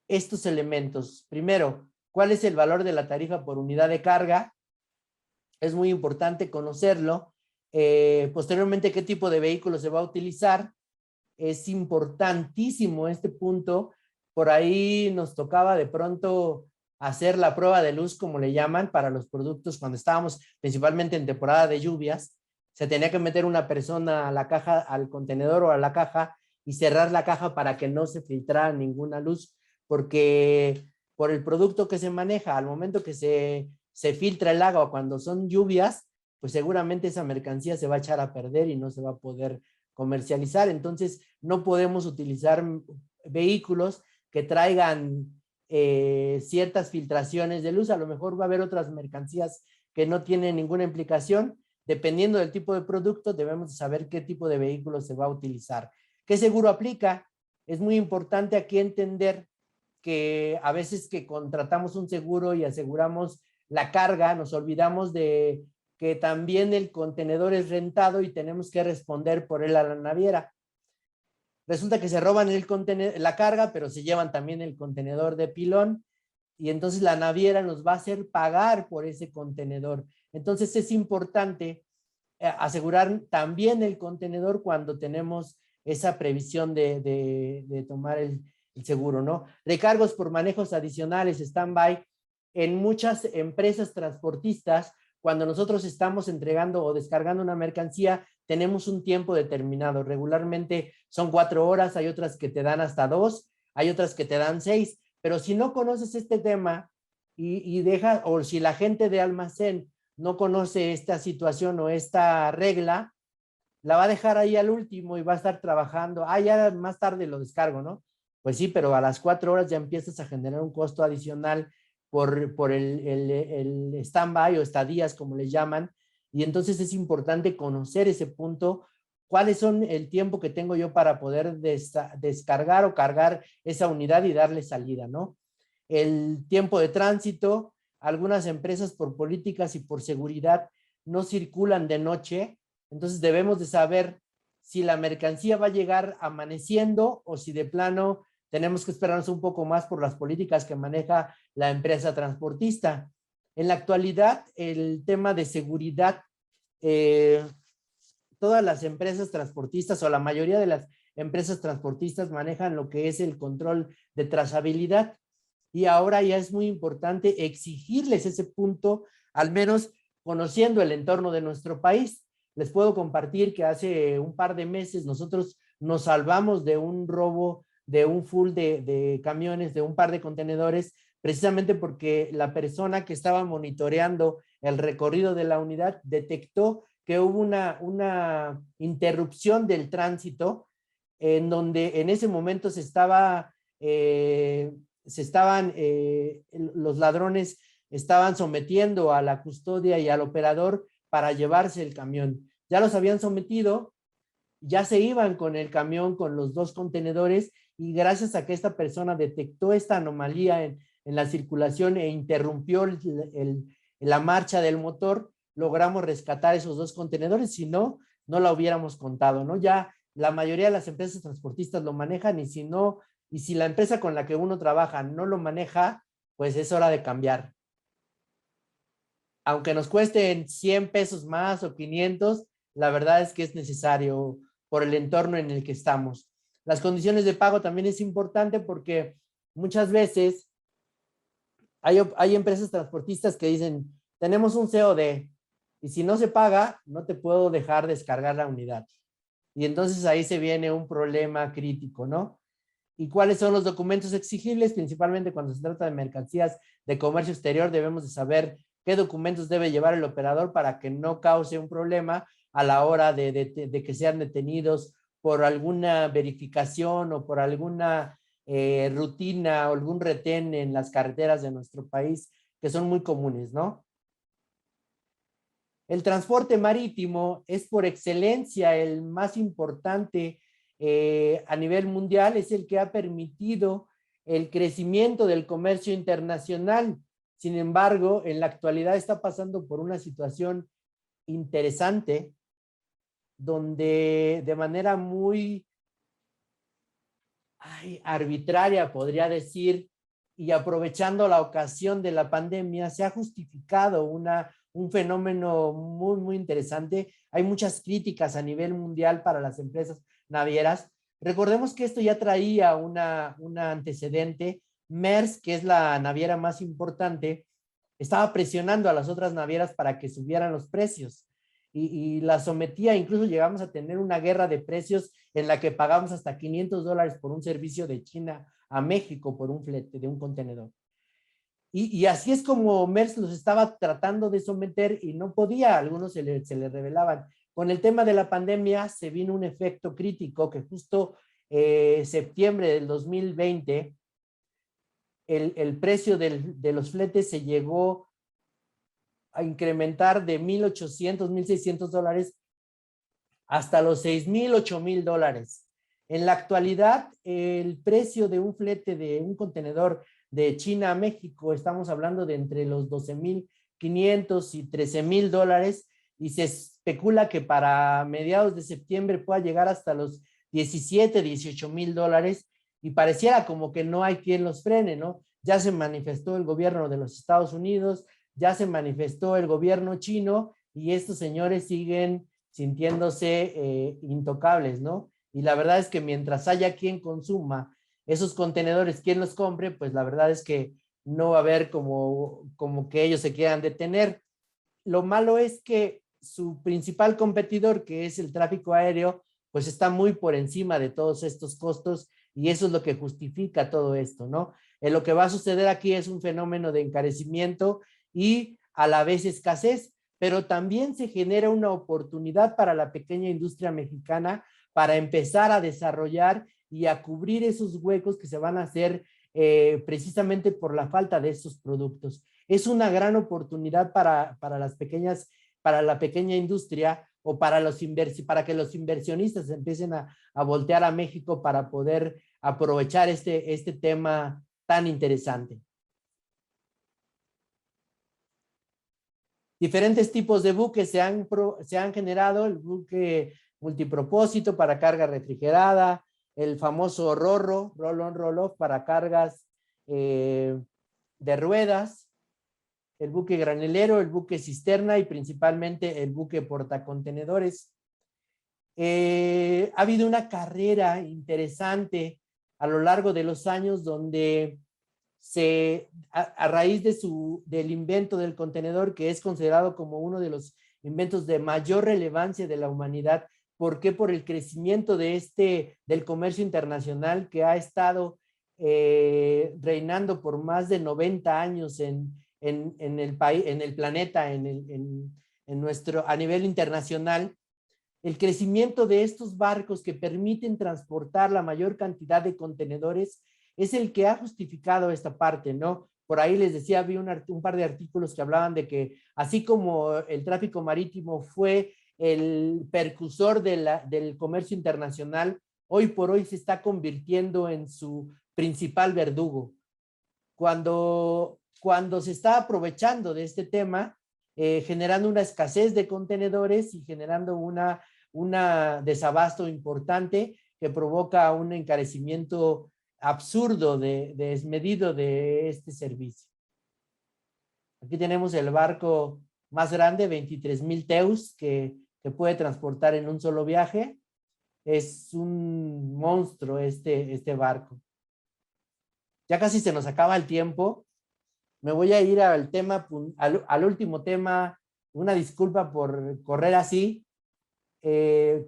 estos elementos, primero, ¿cuál es el valor de la tarifa por unidad de carga? Es muy importante conocerlo. Posteriormente, ¿qué tipo de vehículo se va a utilizar? Es importantísimo este punto. Por ahí nos tocaba de pronto hacer la prueba de luz, como le llaman, para los productos cuando estábamos principalmente en temporada de lluvias. Se tenía que meter una persona a la caja, al contenedor o a la caja, y cerrar la caja para que no se filtrara ninguna luz, porque por el producto que se maneja, al momento que se filtra el agua cuando son lluvias, pues seguramente esa mercancía se va a echar a perder y no se va a poder comercializar. Entonces no podemos utilizar vehículos que traigan ciertas filtraciones de luz. A lo mejor va a haber otras mercancías que no tienen ninguna implicación. Dependiendo del tipo de producto, debemos saber qué tipo de vehículo se va a utilizar. ¿Qué seguro aplica? Es muy importante aquí entender que a veces que contratamos un seguro y aseguramos la carga, nos olvidamos de que también el contenedor es rentado y tenemos que responder por él a la naviera. Resulta que se roban la carga, pero se llevan también el contenedor de pilón, y entonces la naviera nos va a hacer pagar por ese contenedor. Entonces es importante asegurar también el contenedor cuando tenemos esa previsión de tomar el seguro, ¿no? Recargos por manejos adicionales, stand-by. En muchas empresas transportistas, cuando nosotros estamos entregando o descargando una mercancía, tenemos un tiempo determinado. Regularmente son 4 horas, hay otras que te dan hasta 2, hay otras que te dan 6, pero si no conoces este tema o si la gente de almacén no conoce esta situación o esta regla, la va a dejar ahí al último y va a estar trabajando. Ya más tarde lo descargo, ¿no? Pues sí, pero a las 4 horas ya empiezas a generar un costo adicional por el stand-by o estadías, como les llaman, y entonces es importante conocer ese punto. ¿Cuáles son el tiempo que tengo yo para poder descargar o cargar esa unidad y darle salida, ¿no? El tiempo de tránsito, algunas empresas por políticas y por seguridad no circulan de noche, entonces debemos de saber si la mercancía va a llegar amaneciendo o si de plano tenemos que esperarnos un poco más por las políticas que maneja la empresa transportista. En la actualidad, el tema de seguridad, todas las empresas transportistas o la mayoría de las empresas transportistas manejan lo que es el control de trazabilidad. Y ahora ya es muy importante exigirles ese punto, al menos conociendo el entorno de nuestro país. Les puedo compartir que hace un par de meses nosotros nos salvamos de un robo de un full de camiones, de un par de contenedores, precisamente porque la persona que estaba monitoreando el recorrido de la unidad detectó que hubo una interrupción del tránsito en donde en ese momento los ladrones estaban sometiendo a la custodia y al operador para llevarse el camión. Ya los habían sometido, ya se iban con el camión con los 2 contenedores y gracias a que esta persona detectó esta anomalía en la circulación e interrumpió la marcha del motor, logramos rescatar esos 2 contenedores, si no, no la hubiéramos contado, ¿no? Ya la mayoría de las empresas transportistas lo manejan y si no, y si la empresa con la que uno trabaja no lo maneja, pues es hora de cambiar. Aunque nos cuesten 100 pesos más o 500, la verdad es que es necesario por el entorno en el que estamos. Las condiciones de pago también es importante porque muchas veces hay empresas transportistas que dicen, tenemos un COD y si no se paga, no te puedo dejar descargar la unidad. Y entonces ahí se viene un problema crítico, ¿no? ¿Y cuáles son los documentos exigibles? Principalmente cuando se trata de mercancías de comercio exterior, debemos de saber qué documentos debe llevar el operador para que no cause un problema a la hora de que sean detenidos por alguna verificación o por alguna rutina o algún retén en las carreteras de nuestro país, que son muy comunes, ¿no? El transporte marítimo es por excelencia el más importante a nivel mundial, es el que ha permitido el crecimiento del comercio internacional. Sin embargo, en la actualidad está pasando por una situación interesante donde de manera muy arbitraria, podría decir, y aprovechando la ocasión de la pandemia, se ha justificado un fenómeno muy, muy interesante. Hay muchas críticas a nivel mundial para las empresas navieras. Recordemos que esto ya traía una antecedente. Maersk, que es la naviera más importante, estaba presionando a las otras navieras para que subieran los precios y la sometía, incluso llegamos a tener una guerra de precios en la que pagamos hasta $500 por un servicio de China a México por un flete de un contenedor. Y así es como Maersk los estaba tratando de someter y no podía, algunos se le revelaban. Con el tema de la pandemia se vino un efecto crítico que justo septiembre del 2020 el precio de los fletes se llegó a incrementar de $1,800, $1,600 hasta los $6,000, $8,000. En la actualidad, el precio de un flete de un contenedor de China a México, estamos hablando de entre los $12,500 y $13,000 y se especula que para mediados de septiembre pueda llegar hasta los $17,000, $18,000 y pareciera como que no hay quien los frene, ¿no? Ya se manifestó el gobierno de los Estados Unidos, ya se manifestó el gobierno chino y estos señores siguen sintiéndose intocables, ¿no? Y la verdad es que mientras haya quien consuma esos contenedores, quien los compre, pues la verdad es que no va a haber como que ellos se quieran detener. Lo malo es que su principal competidor, que es el tráfico aéreo, pues está muy por encima de todos estos costos y eso es lo que justifica todo esto, ¿no? Lo que va a suceder aquí es un fenómeno de encarecimiento y a la vez escasez, pero también se genera una oportunidad para la pequeña industria mexicana para empezar a desarrollar y a cubrir esos huecos que se van a hacer precisamente por la falta de estos productos. Es una gran oportunidad para la pequeña industria o para que los inversionistas empiecen a voltear a México para poder aprovechar este tema tan interesante. Diferentes tipos de buques se han generado, el buque multipropósito para carga refrigerada, el famoso RORO, Roll-on, Roll-off, para cargas de ruedas, el buque granelero, el buque cisterna y principalmente el buque portacontenedores. Ha habido una carrera interesante a lo largo de los años donde a raíz del invento del contenedor, que es considerado como uno de los inventos de mayor relevancia de la humanidad. ¿Por qué? Por el crecimiento del comercio internacional que ha estado reinando por más de 90 años en el país, en el planeta, a nivel internacional. El crecimiento de estos barcos que permiten transportar la mayor cantidad de contenedores es el que ha justificado esta parte, ¿no? Por ahí les decía, vi un par de artículos que hablaban de que así como el tráfico marítimo fue el precursor del comercio internacional, hoy por hoy se está convirtiendo en su principal verdugo. Cuando se está aprovechando de este tema, generando una escasez de contenedores y generando un desabasto importante que provoca un encarecimiento absurdo, desmedido de este servicio. Aquí tenemos el barco más grande, 23,000 teus, que puede transportar en un solo viaje. Es un monstruo este barco. Ya casi se nos acaba el tiempo. Me voy a ir al último tema. Una disculpa por correr así,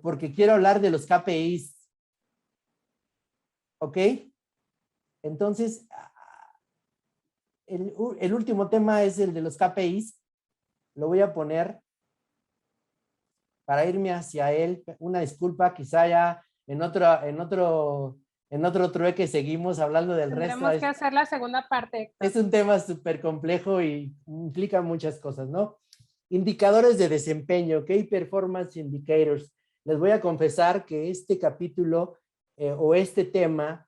porque quiero hablar de los KPIs. ¿Ok? Entonces, el último tema es el de los KPIs. Lo voy a poner para irme hacia él. Una disculpa, quizá ya en otro trueque seguimos hablando del resto. Tendremos que hacer la segunda parte, Héctor. Es un tema súper complejo y implica muchas cosas, ¿no? Indicadores de desempeño, Key Performance Indicators. Les voy a confesar que este capítulo o este tema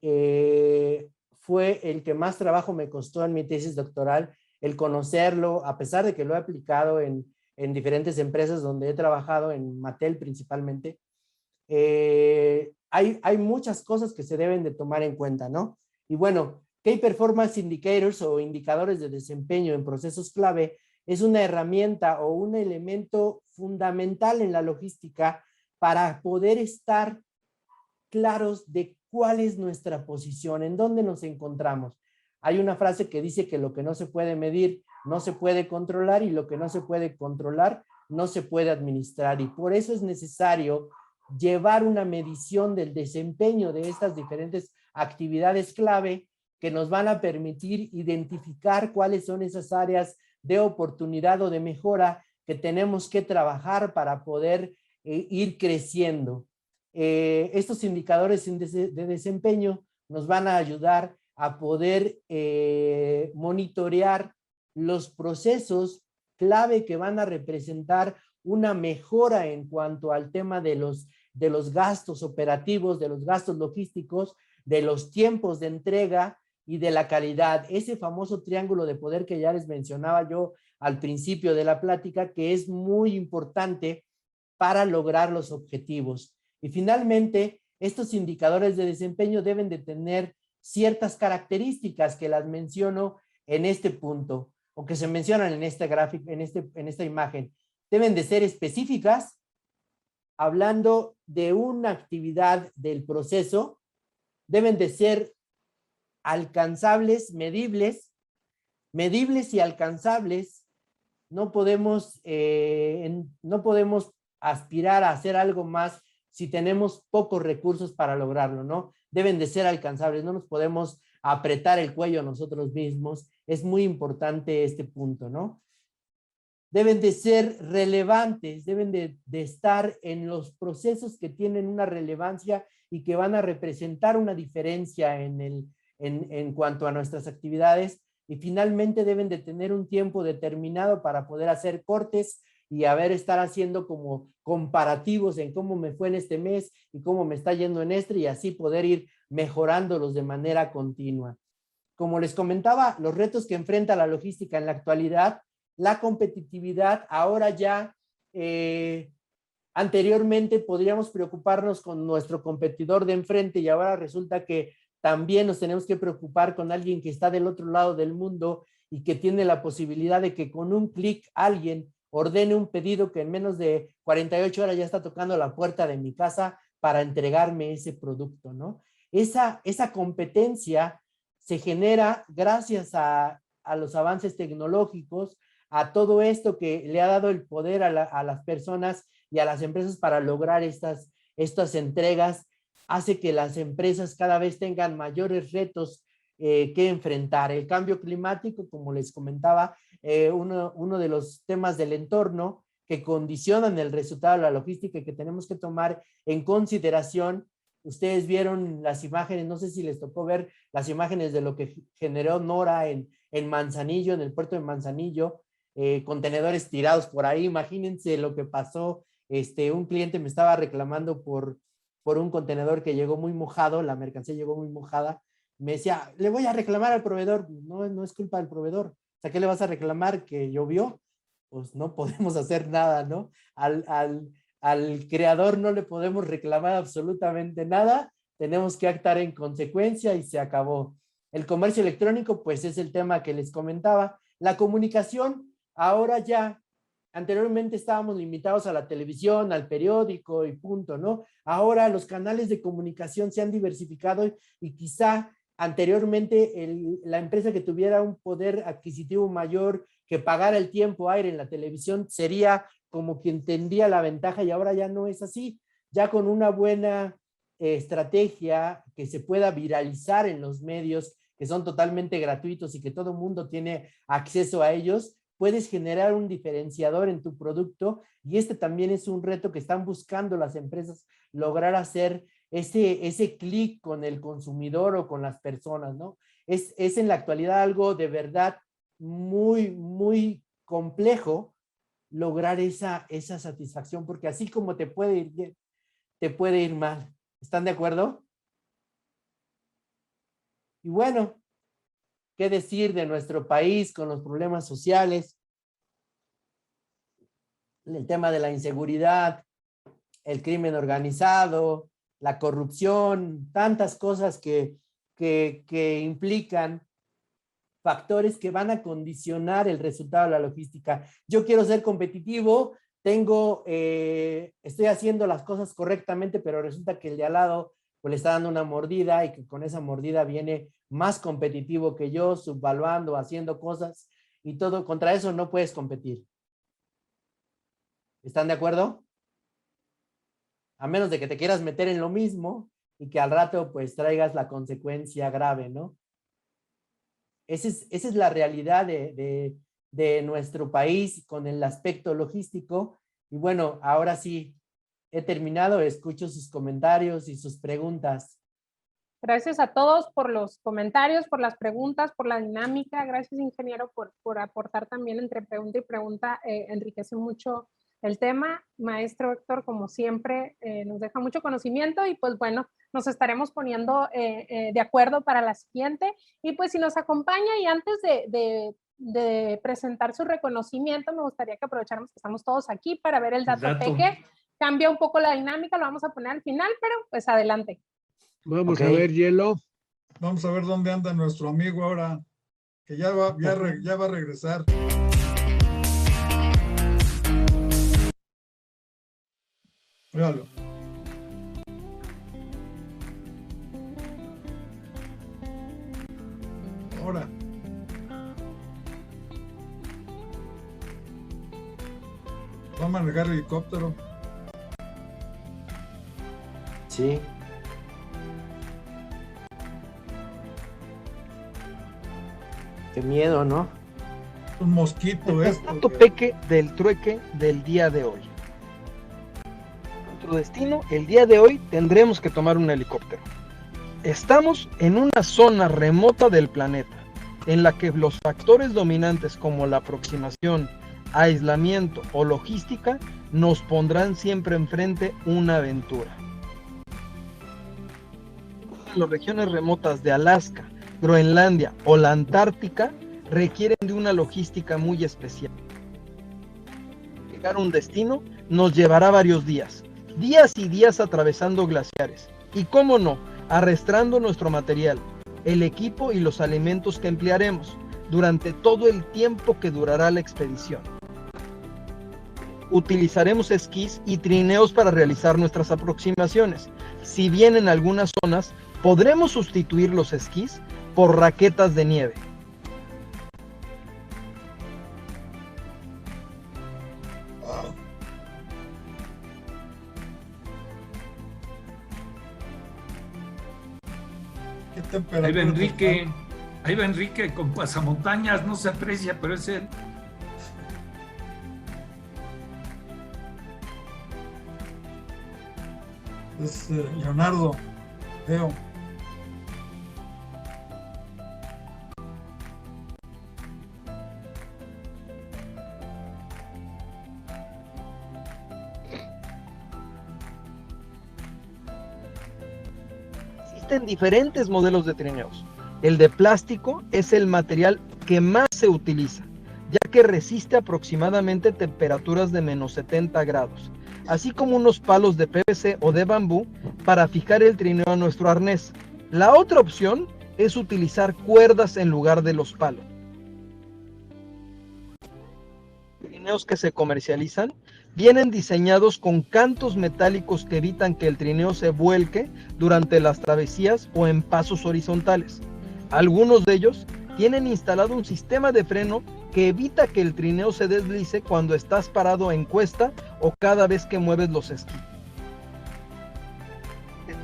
fue el que más trabajo me costó en mi tesis doctoral, el conocerlo, a pesar de que lo he aplicado en diferentes empresas donde he trabajado, en Mattel principalmente. Hay muchas cosas que se deben de tomar en cuenta, ¿no? Y bueno, Key Performance Indicators o indicadores de desempeño en procesos clave es una herramienta o un elemento fundamental en la logística para poder estar claros de cuál es nuestra posición, en dónde nos encontramos. Hay una frase que dice que lo que no se puede medir no se puede controlar y lo que no se puede controlar no se puede administrar, y por eso es necesario llevar una medición del desempeño de estas diferentes actividades clave que nos van a permitir identificar cuáles son esas áreas de oportunidad o de mejora que tenemos que trabajar para poder ir creciendo. Estos indicadores de desempeño nos van a ayudar a poder monitorear los procesos clave que van a representar una mejora en cuanto al tema de los gastos operativos, de los gastos logísticos, de los tiempos de entrega y de la calidad. Ese famoso triángulo de poder que ya les mencionaba yo al principio de la plática, que es muy importante para lograr los objetivos. Y finalmente, estos indicadores de desempeño deben de tener ciertas características que las menciono en este punto, o que se mencionan en este gráfico, en esta imagen. Deben de ser específicas, hablando de una actividad del proceso, deben de ser alcanzables, medibles y alcanzables. No podemos aspirar a hacer algo más si tenemos pocos recursos para lograrlo, ¿no? Deben de ser alcanzables, no nos podemos apretar el cuello nosotros mismos. Es muy importante este punto, ¿no? Deben de ser relevantes, deben de estar en los procesos que tienen una relevancia y que van a representar una diferencia en cuanto a nuestras actividades, y finalmente deben de tener un tiempo determinado para poder hacer cortes y estar haciendo como comparativos en cómo me fue en este mes y cómo me está yendo en este, y así poder ir mejorándolos de manera continua. Como les comentaba, los retos que enfrenta la logística en la actualidad la competitividad. Ahora ya, anteriormente podríamos preocuparnos con nuestro competidor de enfrente y ahora resulta que también nos tenemos que preocupar con alguien que está del otro lado del mundo y que tiene la posibilidad de que con un clic alguien ordene un pedido que en menos de 48 horas ya está tocando la puerta de mi casa para entregarme ese producto, ¿no? Esa competencia se genera gracias a los avances tecnológicos, a todo esto que le ha dado el poder a las personas y a las empresas para lograr estas entregas, hace que las empresas cada vez tengan mayores retos que enfrentar. El cambio climático, como les comentaba, uno de los temas del entorno que condicionan el resultado de la logística y que tenemos que tomar en consideración. Ustedes vieron las imágenes, no sé si les tocó ver las imágenes de lo que generó Nora en Manzanillo, en el puerto de Manzanillo, contenedores tirados por ahí. Imagínense lo que pasó. Un cliente me estaba reclamando por un contenedor que llegó muy mojado, la mercancía llegó muy mojada. Me decía, le voy a reclamar al proveedor. No es culpa del proveedor. O sea, ¿qué le vas a reclamar? ¿Que llovió? Pues no podemos hacer nada, ¿no? Al creador no le podemos reclamar absolutamente nada, tenemos que actuar en consecuencia y se acabó. El comercio electrónico, pues es el tema que les comentaba. La comunicación, ahora ya, anteriormente estábamos limitados a la televisión, al periódico y punto, ¿no? Ahora los canales de comunicación se han diversificado y quizá anteriormente la empresa que tuviera un poder adquisitivo mayor, que pagara el tiempo aire en la televisión, sería como quien tendría la ventaja y ahora ya no es así. Ya con una buena estrategia que se pueda viralizar en los medios, que son totalmente gratuitos y que todo el mundo tiene acceso a ellos, puedes generar un diferenciador en tu producto y también es un reto que están buscando las empresas, lograr hacer ese clic con el consumidor o con las personas, ¿no? Es en la actualidad algo de verdad muy, muy complejo lograr esa satisfacción, porque así como te puede ir bien, te puede ir mal. ¿Están de acuerdo? Y bueno, ¿qué decir de nuestro país con los problemas sociales? El tema de la inseguridad, el crimen organizado, la corrupción, tantas cosas que implican factores que van a condicionar el resultado de la logística. Yo quiero ser competitivo, estoy haciendo las cosas correctamente, pero resulta que el de al lado pues, le está dando una mordida y que con esa mordida viene más competitivo que yo, subvaluando, haciendo cosas y todo. Contra eso no puedes competir. ¿Están de acuerdo? A menos de que te quieras meter en lo mismo y que al rato pues traigas la consecuencia grave, ¿no? Esa es la realidad de nuestro país con el aspecto logístico. Y bueno, ahora sí, he terminado, escucho sus comentarios y sus preguntas. Gracias a todos por los comentarios, por las preguntas, por la dinámica. Gracias, ingeniero, por aportar también entre pregunta y pregunta. Enriquece mucho el tema. Maestro Héctor, como siempre, nos deja mucho conocimiento y pues bueno, nos estaremos poniendo de acuerdo para la siguiente. Y pues si nos acompaña y antes de presentar su reconocimiento, me gustaría que aprovecháramos que estamos todos aquí para ver el dato peque. Cambia un poco la dinámica, lo vamos a poner al final, pero pues adelante. Vamos a ver, Hielo. Vamos a ver dónde anda nuestro amigo ahora, que ya va a regresar. Míralo. Ahora. Va a manejar el helicóptero. Sí. Qué miedo, ¿no? Un mosquito esto. Dato peque del trueque del día de hoy. Nuestro destino, el día de hoy, tendremos que tomar un helicóptero. Estamos en una zona remota del planeta, en la que los factores dominantes como la aproximación, aislamiento o logística nos pondrán siempre enfrente una aventura. Las regiones remotas de Alaska, Groenlandia o la Antártica requieren de una logística muy especial. llegar a un destino nos llevará varios días, días y días atravesando glaciares, y cómo no, arrastrando nuestro material, el equipo y los alimentos que emplearemos durante todo el tiempo que durará la expedición. Utilizaremos esquís y trineos para realizar nuestras aproximaciones. Si bien en algunas zonas podremos sustituir los esquís por raquetas de nieve. Wow. ¿Qué temperatura? Ahí va Enrique con pasamontañas, no se aprecia, pero es él. Es Leonardo, Leo. Existen diferentes modelos de trineos. El de plástico es el material que más se utiliza, ya que resiste aproximadamente temperaturas de menos 70 grados, así como unos palos de PVC o de bambú para fijar el trineo a nuestro arnés. La otra opción es utilizar cuerdas en lugar de los palos. Los trineos que se comercializan vienen diseñados con cantos metálicos que evitan que el trineo se vuelque durante las travesías o en pasos horizontales. Algunos de ellos tienen instalado un sistema de freno que evita que el trineo se deslice cuando estás parado en cuesta o cada vez que mueves los esquís.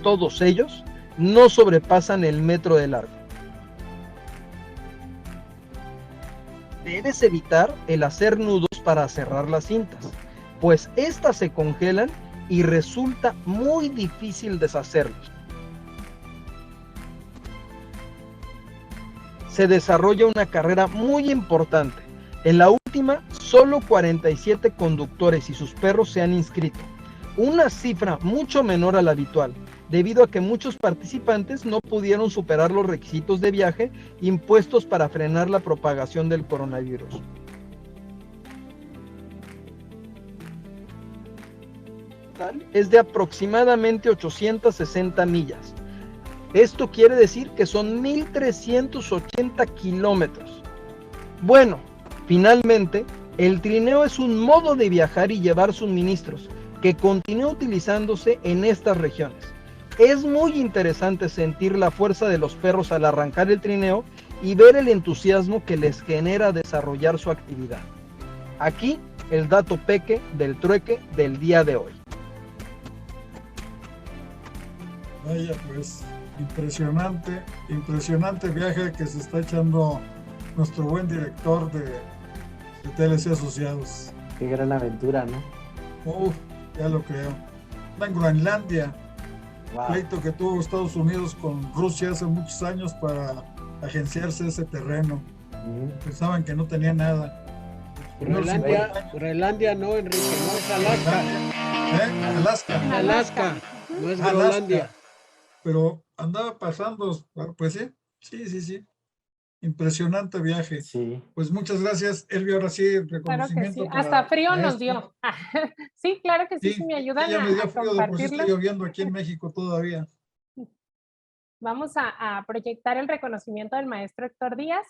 Todos ellos no sobrepasan el metro de largo. Debes evitar el hacer nudos para cerrar las cintas, pues estas se congelan y resulta muy difícil deshacerlos. Se desarrolla una carrera muy importante. En la última, solo 47 conductores y sus perros se han inscrito, una cifra mucho menor a la habitual, debido a que muchos participantes no pudieron superar los requisitos de viaje impuestos para frenar la propagación del coronavirus. Es de aproximadamente 860 millas. Esto quiere decir que son 1.380 kilómetros. Bueno, finalmente, el trineo es un modo de viajar y llevar suministros que continúa utilizándose en estas regiones. Es muy interesante sentir la fuerza de los perros al arrancar el trineo y ver el entusiasmo que les genera desarrollar su actividad. Aquí el dato peque del trueque del día de hoy. Vaya, pues, impresionante viaje que se está echando nuestro buen director de TLC Asociados. Qué gran aventura, ¿no? Ya lo creo. Está en Groenlandia, Wow. pleito que tuvo Estados Unidos con Rusia hace muchos años para agenciarse ese terreno. Pensaban que no tenía nada. Groenlandia no, Enrique, no es Alaska. Alaska. Alaska, no es Alaska. Groenlandia. Pero andaba pasando, pues sí. Impresionante viaje. Sí. Pues muchas gracias, Elvia. Ahora sí, Claro que reconocimiento. sí, para hasta frío nos maestro. dio. Sí, claro que sí, Sí, si me ayudan ya me dio a frío, de por sí compartirlo. está lloviendo aquí en México todavía. Vamos a proyectar el reconocimiento del maestro Héctor Díaz,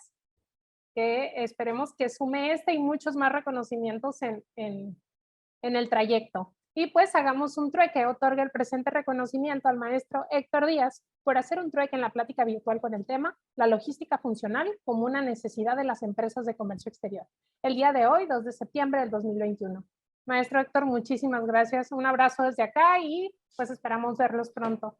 que esperemos que sume este y muchos más reconocimientos en el trayecto. Y pues hagamos un trueque, otorga el presente reconocimiento al maestro Héctor Díaz por hacer un trueque en la plática virtual con el tema la logística funcional como una necesidad de las empresas de comercio exterior. El día de hoy, 2 de septiembre del 2021. Maestro Héctor, muchísimas gracias. Un abrazo desde acá y pues esperamos verlos pronto.